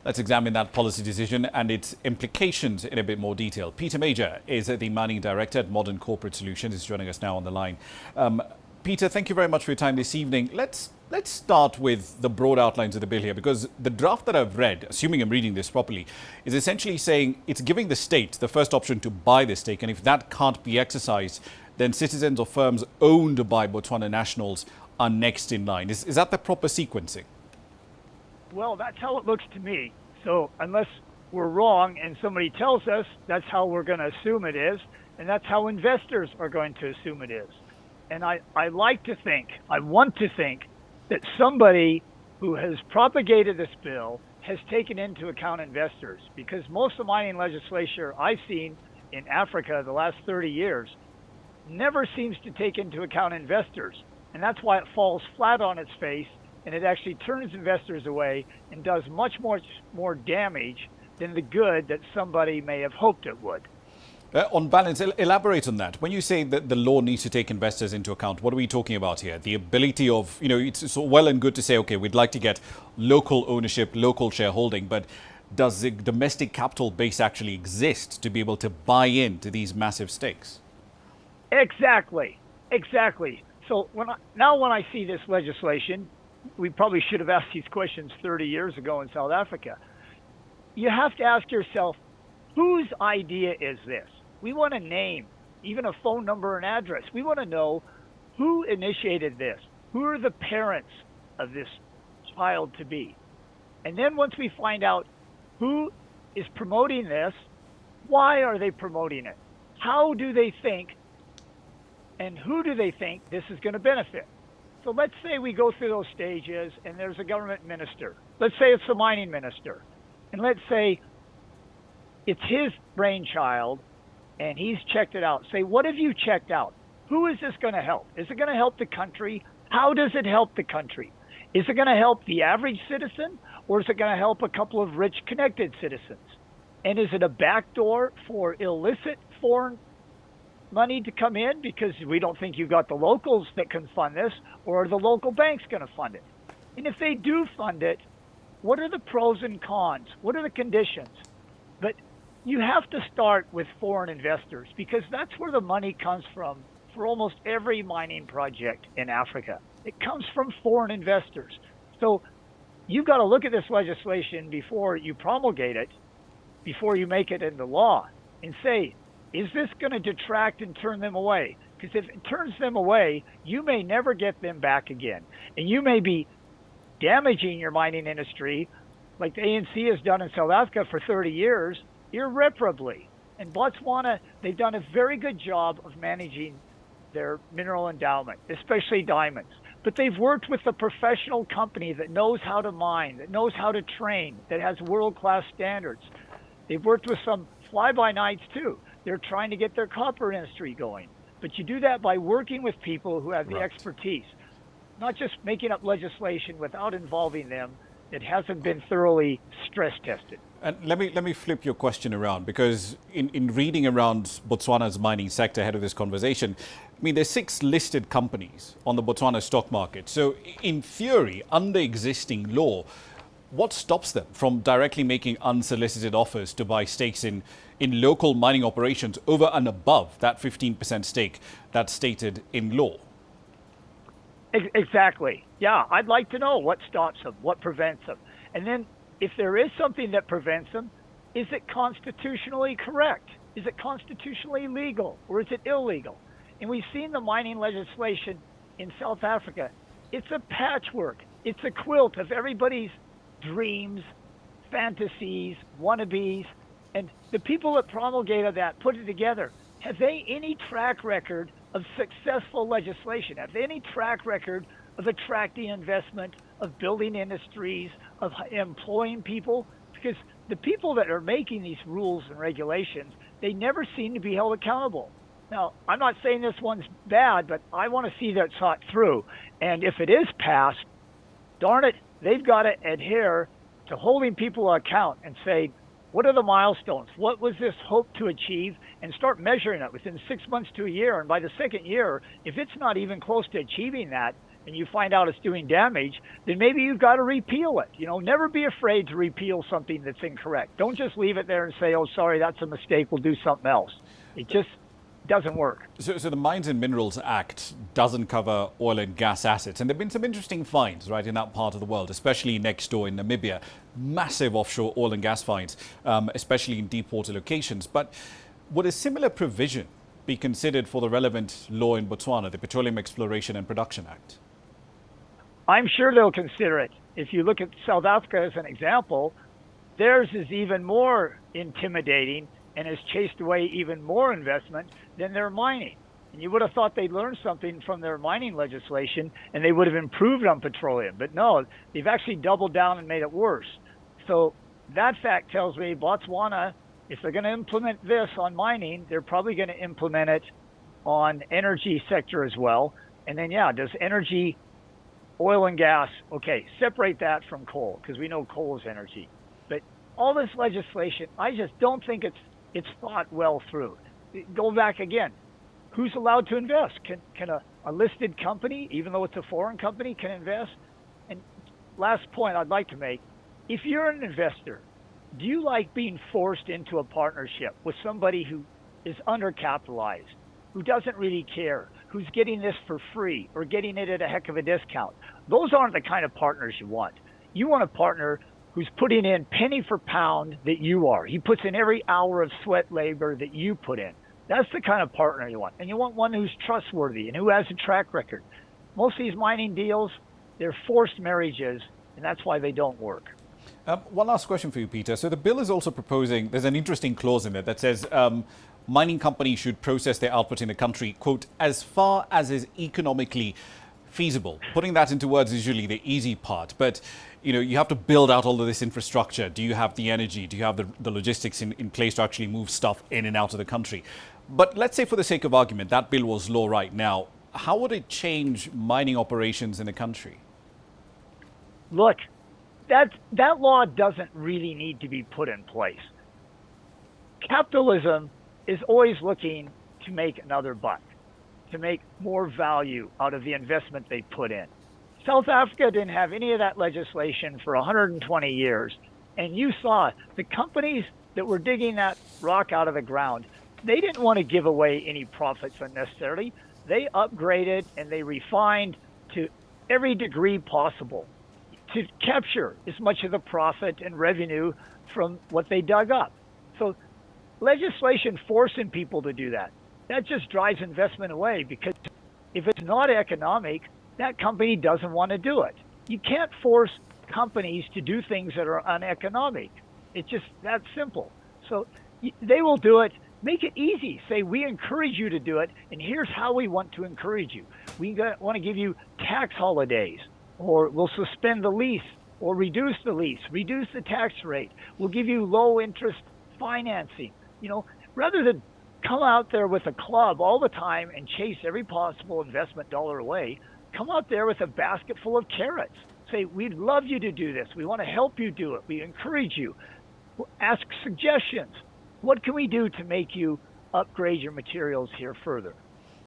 Let's examine that policy decision and its implications in a bit more detail. Peter Major is the Managing Director at Modern Corporate Solutions. He's joining us now on the line. Peter, thank you very much for your time this evening. Let's start with the broad outlines of the bill here, because the draft that I've read, assuming I'm reading this properly, is essentially saying it's giving the state the first option to buy the stake, and if that can't be exercised, then citizens or firms owned by Botswana nationals are next in line. Is that the proper sequencing? Well, that's how it looks to me. So unless we're wrong and somebody tells us, that's how we're going to assume it is, and that's how investors are going to assume it is. And I want to think that somebody who has propagated this bill has taken into account investors, because most of the mining legislation I've seen in Africa the last 30 years never seems to take into account investors. And that's why it falls flat on its face, and it actually turns investors away and does much more damage than the good that somebody may have hoped it would. On balance, elaborate on that. When you say that the law needs to take investors into account, what are we talking about here? The ability of, it's so well and good to say, okay, we'd like to get local ownership, local shareholding, but does the domestic capital base actually exist to be able to buy into these massive stakes? Exactly. So when I see this legislation, we probably should have asked these questions 30 years ago in South Africa. You have to ask yourself, whose idea is this? We want a name, even a phone number and address. We want to know who initiated this. Who are the parents of this child to be? And then once we find out who is promoting this, why are they promoting it? How do they think, and who do they think this is going to benefit? So let's say we go through those stages and there's a government minister. Let's say it's the mining minister. And let's say it's his brainchild and he's checked it out. Say, what have you checked out? Who is this going to help? Is it going to help the country? How does it help the country? Is it going to help the average citizen, or is it going to help a couple of rich connected citizens? And is it a backdoor for illicit foreign money to come in because we don't think you've got the locals that can fund this, or are the local banks going to fund it? And if they do fund it, what are the pros and cons? What are the conditions? But you have to start with foreign investors, because that's where the money comes from for almost every mining project in Africa. It comes from foreign investors. So you've got to look at this legislation before you promulgate it, before you make it into law, and say, is this going to detract and turn them away? Because if it turns them away, you may never get them back again. And you may be damaging your mining industry, like the ANC has done in South Africa for 30 years, irreparably. In Botswana, they've done a very good job of managing their mineral endowment, especially diamonds. But they've worked with a professional company that knows how to mine, that knows how to train, that has world-class standards. They've worked with some fly-by-nights too. They're trying to get their copper industry going. But you do that by working with people who have the expertise, not just making up legislation without involving them. It hasn't been thoroughly stress tested. And let me flip your question around, because in reading around Botswana's mining sector ahead of this conversation, I mean, there's 6 listed companies on the Botswana stock market. So in theory, under existing law, what stops them from directly making unsolicited offers to buy stakes in local mining operations over and above that 15% stake that's stated in law? Exactly. Yeah, I'd like to know what stops them, what prevents them. And then if there is something that prevents them, is it constitutionally correct? Is it constitutionally legal, or is it illegal? And we've seen the mining legislation in South Africa. It's a patchwork. It's a quilt of everybody's dreams, fantasies, wannabes. And the people that promulgated that, put it together, have they any track record of successful legislation? Have they any track record of attracting investment, of building industries, of employing people? Because the people that are making these rules and regulations, they never seem to be held accountable. Now, I'm not saying this one's bad, but I want to see that thought through. And if it is passed, darn it, they've got to adhere to holding people to account and say, what are the milestones? What was this hoped to achieve? And start measuring it within 6 months to a year. And by the second year, if it's not even close to achieving that, and you find out it's doing damage, then maybe you've got to repeal it. Never be afraid to repeal something that's incorrect. Don't just leave it there and say, oh, sorry, that's a mistake, we'll do something else. It just doesn't work. So the Mines and Minerals Act doesn't cover oil and gas assets. And there have been some interesting finds, right, in that part of the world, especially next door in Namibia. Massive offshore oil and gas finds, especially in deep water locations. But would a similar provision be considered for the relevant law in Botswana, the Petroleum Exploration and Production Act? I'm sure they'll consider it. If you look at South Africa as an example, theirs is even more intimidating and has chased away even more investment than their mining. And you would have thought they'd learned something from their mining legislation and they would have improved on petroleum. But no, they've actually doubled down and made it worse. So that fact tells me Botswana, if they're going to implement this on mining, they're probably going to implement it on energy sector as well. And then, does energy, oil and gas, okay, separate that from coal, because we know coal is energy. But all this legislation, I just don't think it's thought well through. Go back again. Who's allowed to invest? Can a listed company, even though it's a foreign company, can invest? And last point I'd like to make, if you're an investor, do you like being forced into a partnership with somebody who is undercapitalized, who doesn't really care, who's getting this for free or getting it at a heck of a discount? Those aren't the kind of partners you want. You want a partner who's putting in penny for pound that you are. He puts in every hour of sweat labor that you put in. That's the kind of partner you want. And you want one who's trustworthy and who has a track record. Most of these mining deals, they're forced marriages, and that's why they don't work. One last question for you, Peter. So the bill is also proposing, there's an interesting clause in it that says mining companies should process their output in the country, quote, as far as is economically feasible. Putting that into words is usually the easy part, but you have to build out all of this infrastructure. Do you have the energy? Do you have the logistics in place to actually move stuff in and out of the country? But let's say, for the sake of argument, that bill was law right now. How would it change mining operations in the country? Look, that law doesn't really need to be put in place. Capitalism is always looking to make another buck, to make more value out of the investment they put in. South Africa didn't have any of that legislation for 120 years. And you saw the companies that were digging that rock out of the ground, they didn't want to give away any profits unnecessarily. They upgraded and they refined to every degree possible to capture as much of the profit and revenue from what they dug up. So legislation forcing people to do that just drives investment away, because if it's not economic, that company doesn't want to do it. You can't force companies to do things that are uneconomic. It's just that simple. So they will do it. Make it easy. Say, we encourage you to do it, and here's how we want to encourage you. We want to give you tax holidays, or we'll suspend the lease, or reduce the lease, reduce the tax rate. We'll give you low interest financing. Rather than come out there with a club all the time and chase every possible investment dollar away, come out there with a basket full of carrots. Say, we'd love you to do this. We want to help you do it. We encourage you. Ask suggestions. What can we do to make you upgrade your materials here further?